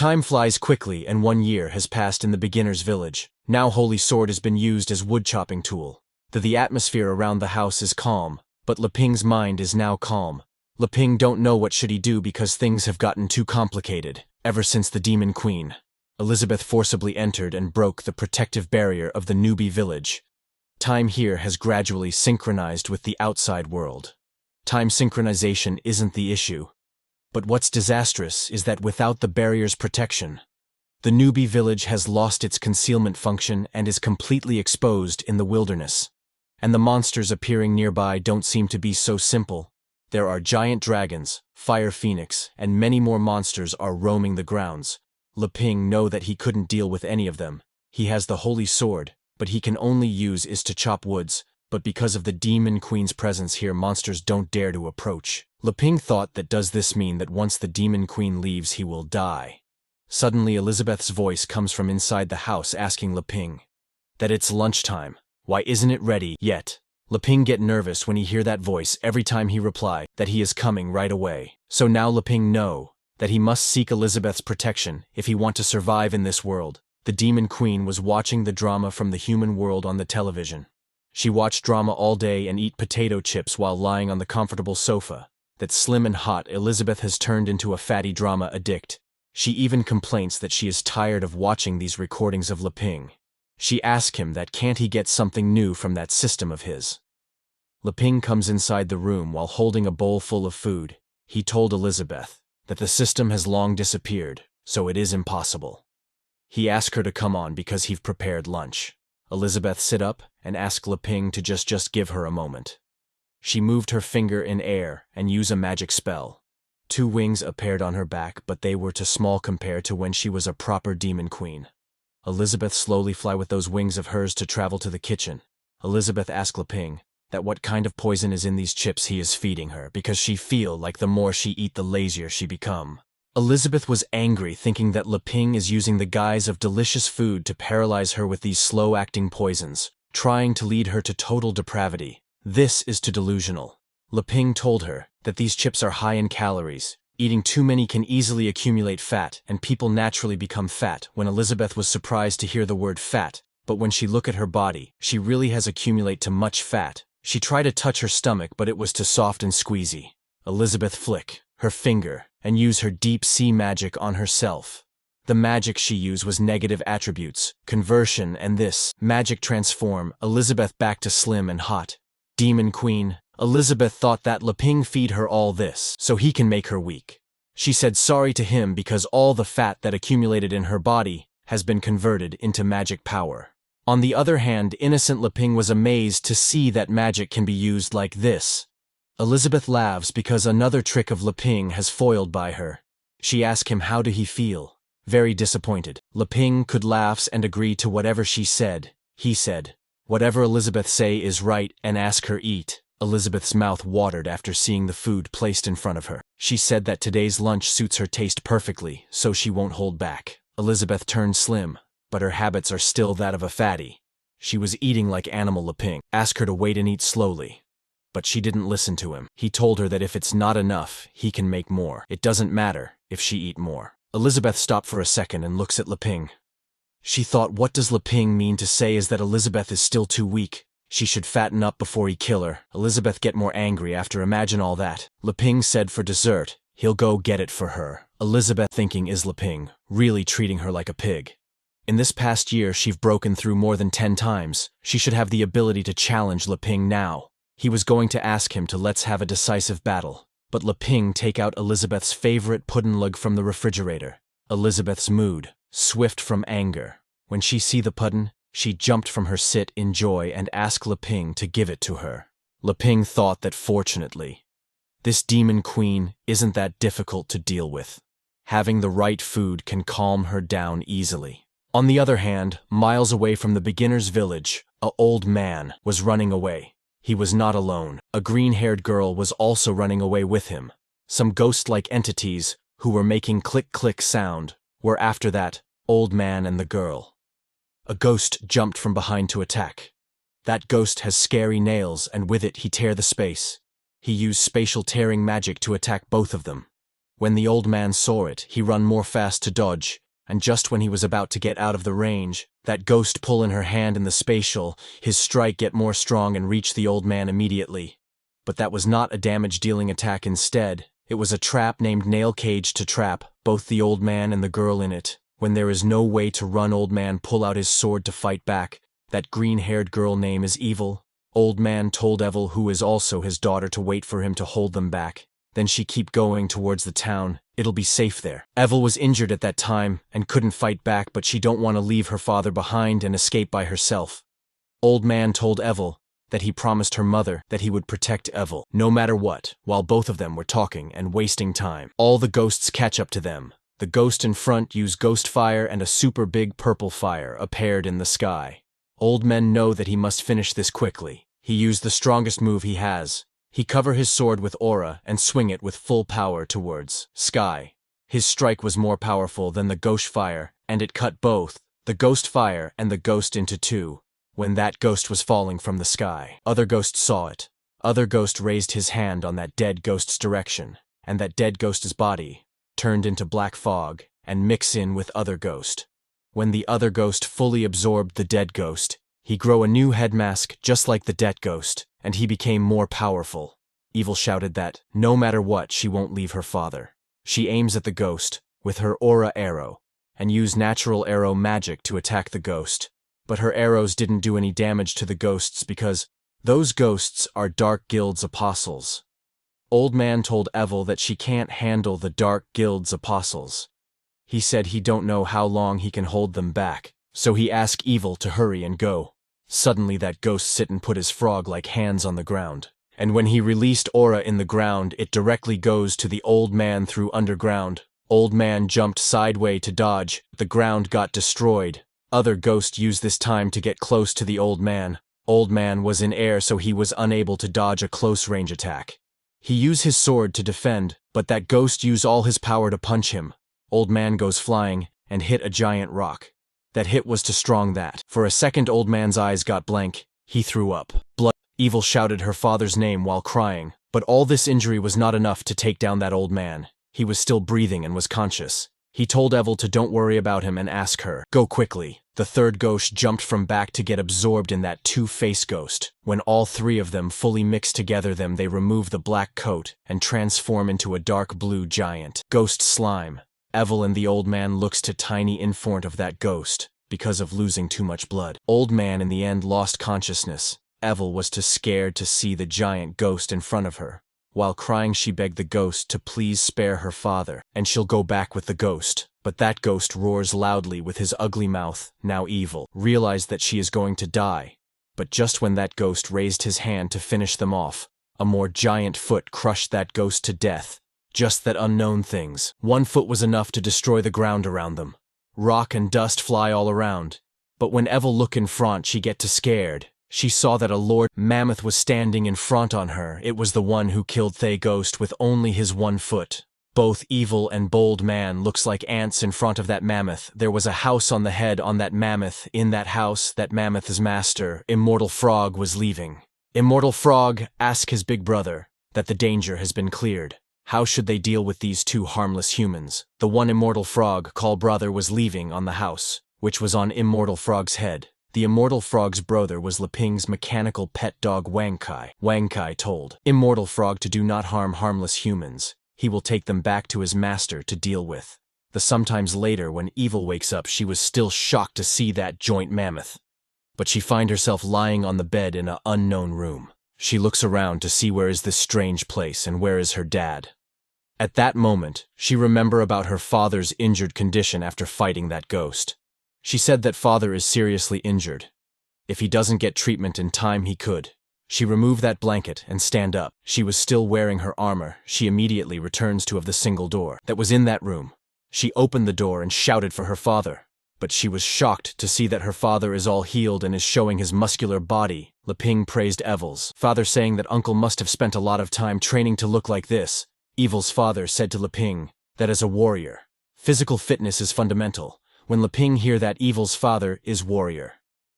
Time flies quickly and 1 year has passed in the beginner's village. Now Holy Sword has been used as wood-chopping tool. The atmosphere around the house is calm, but Leping's mind is now calm. Leping don't know what should he do because things have gotten too complicated, ever since the Demon Queen. Elizabeth forcibly entered and broke the protective barrier of the newbie village. Time here has gradually synchronized with the outside world. Time synchronization isn't the issue. But what's disastrous is that without the barrier's protection, the newbie village has lost its concealment function and is completely exposed in the wilderness. And the monsters appearing nearby don't seem to be so simple. There are giant dragons, fire phoenix, and many more monsters are roaming the grounds. Leping knows that he couldn't deal with any of them. He has the Holy Sword, but he can only use is to chop woods, but because of the Demon Queen's presence here, monsters don't dare to approach. Leping thought that does this mean that once the Demon Queen leaves he will die? Suddenly Elizabeth's voice comes from inside the house asking Leping that it's lunchtime. Why isn't it ready yet? Leping get nervous when he hear that voice every time he reply that he is coming right away. So now Leping know that he must seek Elizabeth's protection if he want to survive in this world. The Demon Queen was watching the drama from the human world on the television. She watched drama all day and eat potato chips while lying on the comfortable sofa. That slim and hot Elizabeth has turned into a fatty drama addict. She even complains that she is tired of watching these recordings of Leping. She asks him that can't he get something new from that system of his. Leping comes inside the room while holding a bowl full of food. He told Elizabeth that the system has long disappeared, so it is impossible. He asked her to come on because he've prepared lunch. Elizabeth sit up and asked Leping to just give her a moment. She moved her finger in air and used a magic spell. 2 wings appeared on her back, but they were too small compared to when she was a proper Demon Queen. Elizabeth slowly fly with those wings of hers to travel to the kitchen. Elizabeth asked Leping that what kind of poison is in these chips he is feeding her, because she feel like the more she eat the lazier she become. Elizabeth was angry, thinking that Leping is using the guise of delicious food to paralyze her with these slow-acting poisons, trying to lead her to total depravity. This is too delusional. Leping told her that these chips are high in calories. Eating too many can easily accumulate fat, and people naturally become fat. When Elizabeth was surprised to hear the word fat, but when she looked at her body, she really has accumulated too much fat. She tried to touch her stomach, but it was too soft and squeezy. Elizabeth flick her finger and use her deep sea magic on herself. The magic she used was negative attributes, conversion, and this magic transform Elizabeth back to slim and hot. Demon Queen. Elizabeth thought that Leping feed her all this so he can make her weak. She said sorry to him because all the fat that accumulated in her body has been converted into magic power. On the other hand, innocent Leping was amazed to see that magic can be used like this. Elizabeth laughs because another trick of Leping has foiled by her. She asked him how do he feel. Very disappointed. Leping could laugh and agree to whatever she said. He said whatever Elizabeth say is right and ask her eat. Elizabeth's mouth watered after seeing the food placed in front of her. She said that today's lunch suits her taste perfectly, so she won't hold back. Elizabeth turned slim, but her habits are still that of a fatty. She was eating like animal. Leping asked her to wait and eat slowly. But she didn't listen to him. He told her that if it's not enough, he can make more. It doesn't matter if she eat more. Elizabeth stopped for a second and looks at Leping. She thought, what does Leping mean to say is that Elizabeth is still too weak? She should fatten up before he kill her. Elizabeth get more angry after imagine all that. Leping said for dessert, he'll go get it for her. Elizabeth thinking is Leping really treating her like a pig. In this past year she's broken through more than 10 times. She should have the ability to challenge Leping now. He was going to ask him to let's have a decisive battle. But Leping take out Elizabeth's favorite pudding lug from the refrigerator. Elizabeth's mood swift from anger. When she see the pudding, she jumped from her sit in joy and asked Leping to give it to her. Leping thought that fortunately, this Demon Queen isn't that difficult to deal with. Having the right food can calm her down easily. On the other hand, miles away from the beginner's village, an old man was running away. He was not alone. A green-haired girl was also running away with him. Some ghost-like entities, who were making click-click sound, were after that old man and the girl. A ghost jumped from behind to attack. That ghost has scary nails, and with it he tear the space. He used spatial tearing magic to attack both of them. When the old man saw it, he run more fast to dodge, and just when he was about to get out of the range, that ghost pull in her hand in the spatial, his strike get more strong and reach the old man immediately. But that was not a damage-dealing attack instead. It was a trap named Nail Cage to trap both the old man and the girl in it. When there is no way to run, old man pull out his sword to fight back. That green-haired girl name is Evil. Old man told Evil, who is also his daughter, to wait for him to hold them back. Then she keep going towards the town. It'll be safe there. Evil was injured at that time and couldn't fight back, but she don't want to leave her father behind and escape by herself. Old man told Evil that he promised her mother that he would protect Evil, no matter what, while both of them were talking and wasting time. All the ghosts catch up to them. The ghost in front use ghost fire and a super big purple fire appeared in the sky. Old man know that he must finish this quickly. He used the strongest move he has. He cover his sword with aura and swing it with full power towards sky. His strike was more powerful than the ghost fire, and it cut both the ghost fire and the ghost into two. When that ghost was falling from the sky, other ghosts saw it. Other ghost raised his hand on that dead ghost's direction, and that dead ghost's body turned into black fog and mix in with other ghost. When the other ghost fully absorbed the dead ghost, he grow a new head mask just like the dead ghost, and he became more powerful. Evil shouted that, no matter what, she won't leave her father. She aims at the ghost with her aura arrow, and use natural arrow magic to attack the ghost. But her arrows didn't do any damage to the ghosts because those ghosts are Dark Guild's apostles. Old man told Evil that she can't handle the Dark Guild's apostles. He said he don't know how long he can hold them back, so he asked Evil to hurry and go. Suddenly that ghost sit and put his frog-like hands on the ground, and when he released aura in the ground, it directly goes to the old man through underground. Old man jumped sideways to dodge, the ground got destroyed. Other ghost used this time to get close to the old man. Old man was in air, so he was unable to dodge a close-range attack. He used his sword to defend, but that ghost used all his power to punch him. Old man goes flying and hit a giant rock. That hit was too strong that, for a second, old man's eyes got blank. He threw up blood. Evil shouted her father's name while crying, but all this injury was not enough to take down that old man. He was still breathing and was conscious. He told Evil to don't worry about him and ask her, go quickly. The third ghost jumped from back to get absorbed in that two-face ghost. When all three of them fully mixed together, they remove the black coat and transform into a dark blue giant ghost slime. Evil and the old man looks to tiny in front of that ghost because of losing too much blood. Old man in the end lost consciousness. Evil was too scared to see the giant ghost in front of her. While crying, she begged the ghost to please spare her father, and she'll go back with the ghost. But that ghost roars loudly with his ugly mouth. Now Evil realized that she is going to die. But just when that ghost raised his hand to finish them off, a more giant foot crushed that ghost to death. Just that unknown things. One foot was enough to destroy the ground around them. Rock and dust fly all around. But when Evil look in front, she get too scared. She saw that a Lord Mammoth was standing in front on her. It was the one who killed Thay Ghost with only his one foot. Both Evil and Bold Man looks like ants in front of that mammoth. There was a house on the head on that mammoth. In that house, that mammoth's master, Immortal Frog, was leaving. Immortal Frog asked his big brother that the danger has been cleared. How should they deal with these two harmless humans? The one Immortal Frog called brother was leaving on the house, which was on Immortal Frog's head. The Immortal Frog's brother was Leping's mechanical pet dog Wang Kai. Wang Kai told Immortal Frog to do not harm harmless humans. He will take them back to his master to deal with. The sometimes later, when Evil wakes up, she was still shocked to see that joint mammoth. But she find herself lying on the bed in an unknown room. She looks around to see where is this strange place and where is her dad. At that moment, she remember about her father's injured condition after fighting that ghost. She said that father is seriously injured. If he doesn't get treatment in time, he could. She removed that blanket and stand up. She was still wearing her armor. She immediately returns to the single door that was in that room. She opened the door and shouted for her father. But she was shocked to see that her father is all healed and is showing his muscular body. Leping praised Evil's father, saying that uncle must have spent a lot of time training to look like this. Evil's father said to Leping that as a warrior, physical fitness is fundamental. When Leping hear that Evil's father is warrior,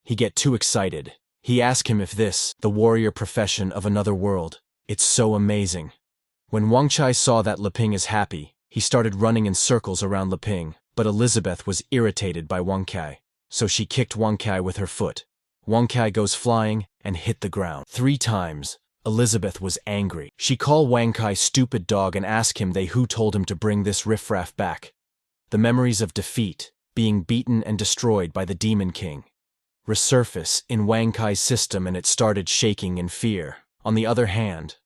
he get too excited. He asked him if this, the warrior profession of another world, it's so amazing. When Wang Chai saw that Leping is happy, He started running in circles around Leping, but Elizabeth was irritated by Wang Kai, so she kicked Wang Kai with her foot. Wang Kai goes flying and hit the ground 3 times. Elizabeth was angry. She called Wang Kai stupid dog and asked him who told him to bring this riffraff back. The memories of defeat, being beaten and destroyed by the Demon King, resurface in Wang Kai's system, and it started shaking in fear. On the other hand,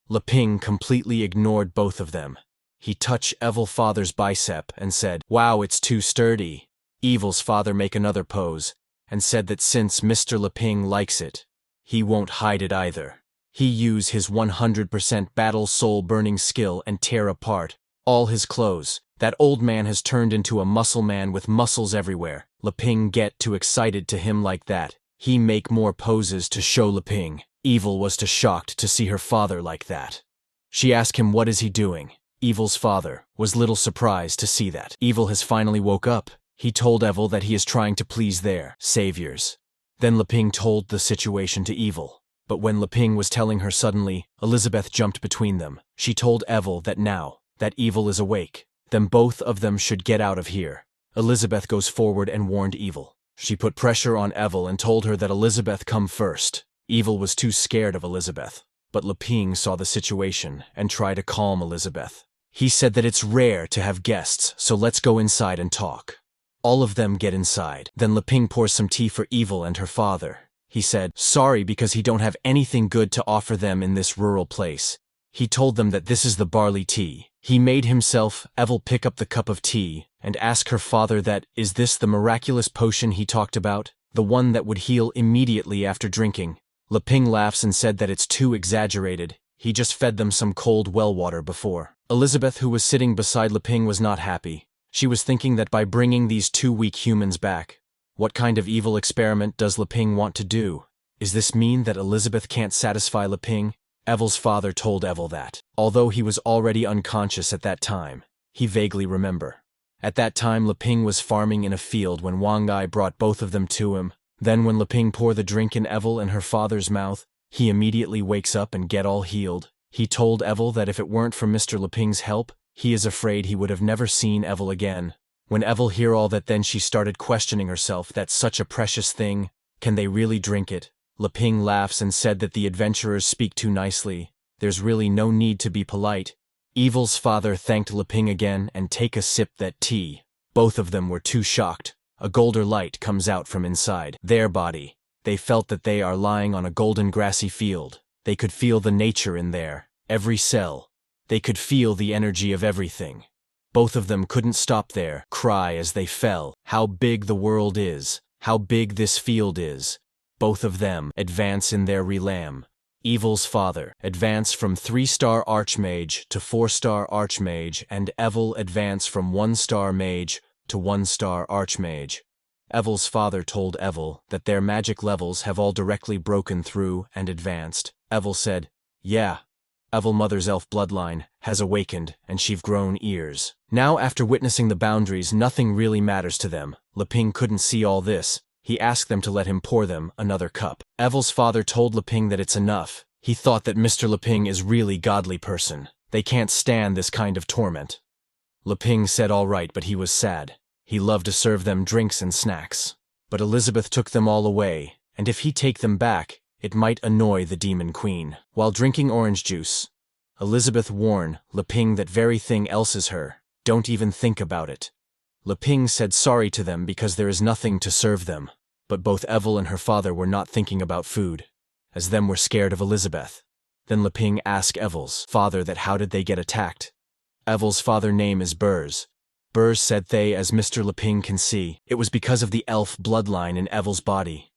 Leping completely ignored both of them. He touched Evil's father's bicep and said, "Wow, it's too sturdy." Evil's father make another pose and said that since Mr. Leping likes it, he won't hide it either. He use his 100% battle soul-burning skill and tear apart all his clothes. That old man has turned into a muscle man with muscles everywhere. Leping get too excited to him like that. He make more poses to show Leping. Evil was too shocked to see her father like that. She asked him what is he doing. Evil's father was little surprised to see that. Evil has finally woke up. He told Evil that he is trying to please their saviors. Then Leping told the situation to Evil. But when Leping was telling her suddenly, Elizabeth jumped between them. She told Evil that now that Evil is awake, then both of them should get out of here. Elizabeth goes forward and warned Evil. She put pressure on Evil and told her that Elizabeth come first. Evil was too scared of Elizabeth, but Leping saw the situation and tried to calm Elizabeth. He said that it's rare to have guests, so let's go inside and talk. All of them get inside. Then Leping pours some tea for Evil and her father. He said, sorry because he don't have anything good to offer them in this rural place. He told them that this is the barley tea. He made himself, Evil, pick up the cup of tea and ask her father that, is this the miraculous potion he talked about? The one that would heal immediately after drinking? Leping laughs and said that it's too exaggerated. He just fed them some cold well water before. Elizabeth, who was sitting beside Leping, was not happy. She was thinking that by bringing these 2 weak humans back, what kind of evil experiment does Leping want to do? Is this mean that Elizabeth can't satisfy Leping? Evil's father told Evil that, although he was already unconscious at that time, he vaguely remember. At that time Leping was farming in a field when Wang Ai brought both of them to him. Then when Leping pour the drink in Evil and her father's mouth, he immediately wakes up and get all healed. He told Evil that if it weren't for Mr. Leping's help, he is afraid he would have never seen Evil again. When Evil hear all that, then she started questioning herself, that's such a precious thing, can they really drink it? Leping laughs and said that the adventurers speak too nicely, there's really no need to be polite. Evil's father thanked Leping again and take a sip that tea. Both of them were too shocked. A golden light comes out from inside their body. They felt that they are lying on a golden grassy field. They could feel the nature in there, every cell. They could feel the energy of everything. Both of them couldn't stop there, cry as they fell. How big the world is, how big this field is. Both of them advance in their realm. Evil's father advance from 3-star Archmage to 4-star Archmage, and Evil advance from 1-star Mage to 1-star Archmage. Evil's father told Evil that their magic levels have all directly broken through and advanced. Evil said, yeah. Evil mother's elf bloodline has awakened and she've grown ears. Now after witnessing the boundaries, nothing really matters to them. Leping couldn't see all this. He asked them to let him pour them another cup. Evil's father told Leping that it's enough. He thought that Mr. Leping is really godly person. They can't stand this kind of torment. Leping said all right, but he was sad. He loved to serve them drinks and snacks. But Elizabeth took them all away, and if he take them back, it might annoy the Demon Queen. While drinking orange juice, Elizabeth warned Leping that very thing else is her. Don't even think about it. Leping said sorry to them because there is nothing to serve them. But both Evil and her father were not thinking about food, as them were scared of Elizabeth. Then Leping asked Evil's father that how did they get attacked. Evil's father name is Burrs. Burrs said they, as Mr. Leping can see, it was because of the elf bloodline in Evil's body.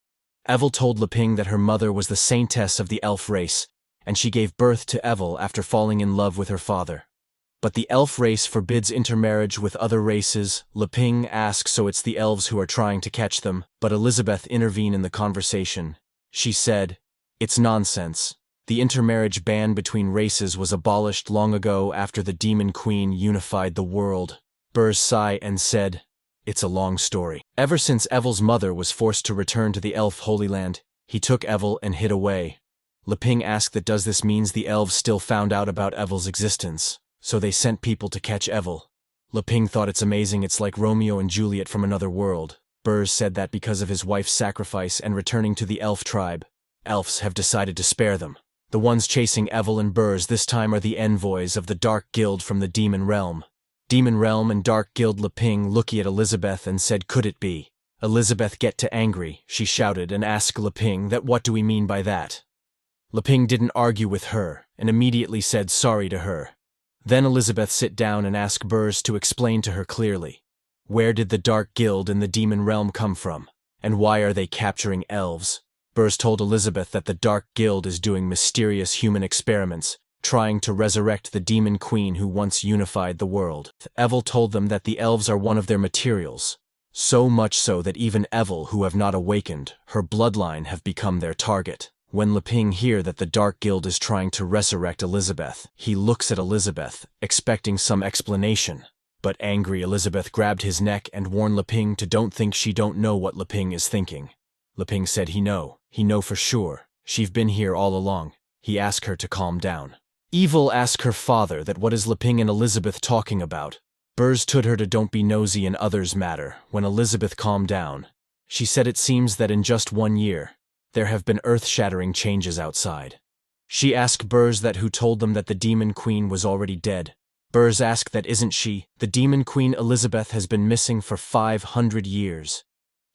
Evil told Leping that her mother was the saintess of the elf race, and she gave birth to Evil after falling in love with her father. But the elf race forbids intermarriage with other races. Leping asks so it's the elves who are trying to catch them, but Elizabeth intervened in the conversation. She said, it's nonsense. The intermarriage ban between races was abolished long ago after the Demon Queen unified the world. Burrs sighed and said, it's a long story. Ever since Evil's mother was forced to return to the elf Holy Land, he took Evil and hid away. Leping asked that does this means the elves still found out about Evil's existence. so they sent people to catch Evil. Leping thought it's amazing, it's like Romeo and Juliet from another world. Burrs said that because of his wife's sacrifice and returning to the elf tribe, elves have decided to spare them. The ones chasing Evil and Burrs this time are the envoys of the Dark Guild from the Demon Realm. Demon Realm and Dark Guild. Leping looked at Elizabeth and said, "Could it be?" Elizabeth get to angry, she shouted and asked Leping that what do we mean by that. Leping didn't argue with her and immediately said sorry to her. Then Elizabeth sit down and asked Burrs to explain to her clearly. Where did the Dark Guild in the Demon Realm come from? And why are they capturing elves? Burrs told Elizabeth that the Dark Guild is doing mysterious human experiments, trying to resurrect the Demon Queen who once unified the world. Evil told them that the elves are one of their materials. So much so that even Evil, who have not awakened, her bloodline have become their target. When Leping hear that the Dark Guild is trying to resurrect Elizabeth, he looks at Elizabeth, expecting some explanation. But angry Elizabeth grabbed his neck and warned Leping to don't think she don't know what Leping is thinking. Leping said he know for sure. She've been here all along. He asked her to calm down. Evil asked her father that what is Leping and Elizabeth talking about. Burrs told her to don't be nosy in others' matter. When Elizabeth calmed down, she said it seems that in just 1 year, there have been earth-shattering changes outside. She asked Burrs that who told them that the Demon Queen was already dead. Burrs asked that isn't she, the Demon Queen Elizabeth has been missing for 500 years.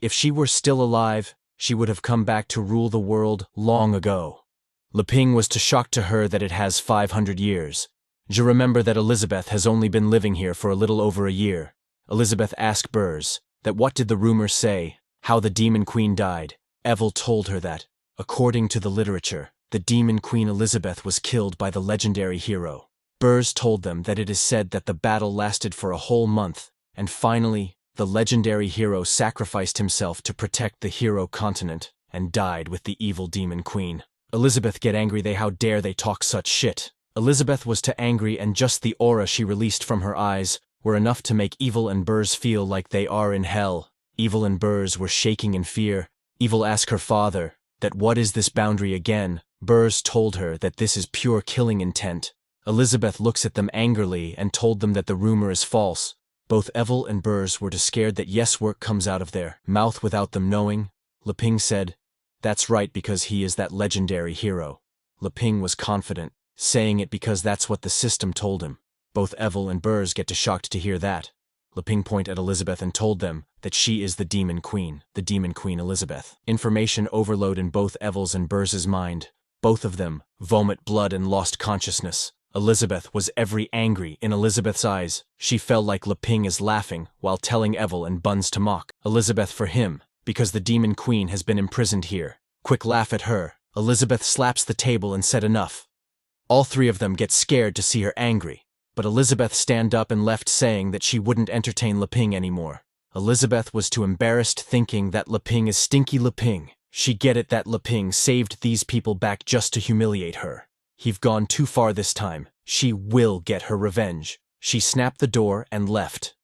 If she were still alive, she would have come back to rule the world long ago. Leping was too shocked to her that it has 500 years. Je remember that Elizabeth has only been living here for a little over a year. Elizabeth asked Burrs that what did the rumors say, how the Demon Queen died. Evil told her that, according to the literature, the Demon Queen Elizabeth was killed by the legendary hero. Burrs told them that it is said that the battle lasted for a whole month, and finally, the legendary hero sacrificed himself to protect the hero continent, and died with the evil Demon Queen. Elizabeth get angry, how dare they talk such shit. Elizabeth was too angry and just the aura she released from her eyes were enough to make Evil and Burrs feel like they are in hell. Evil and Burrs were shaking in fear. Evil asked her father that what is this boundary again. Burrs told her that this is pure killing intent. Elizabeth looks at them angrily and told them that the rumor is false. Both Evil and Burrs were too scared that yes work comes out of their mouth without them knowing. Leping said, "That's right because he is that legendary hero." Leping was confident, saying it because that's what the system told him. Both Evil and Burrs get too shocked to hear that. Leping pointed at Elizabeth and told them that she is the Demon Queen Elizabeth. Information overload in both Evil's and Burrs's mind. Both of them vomit blood and lost consciousness. Elizabeth was every angry in Elizabeth's eyes. She felt like Leping is laughing while telling Evil and Buns to mock Elizabeth for him, because the Demon Queen has been imprisoned here. Quick laugh at her. Elizabeth slaps the table and said enough. All three of them get scared to see her angry, but Elizabeth stand up and left saying that she wouldn't entertain Leping anymore. Elizabeth was too embarrassed thinking that Leping is stinky Leping. She get it that Leping saved these people back just to humiliate her. He've gone too far this time. She will get her revenge. She snapped the door and left.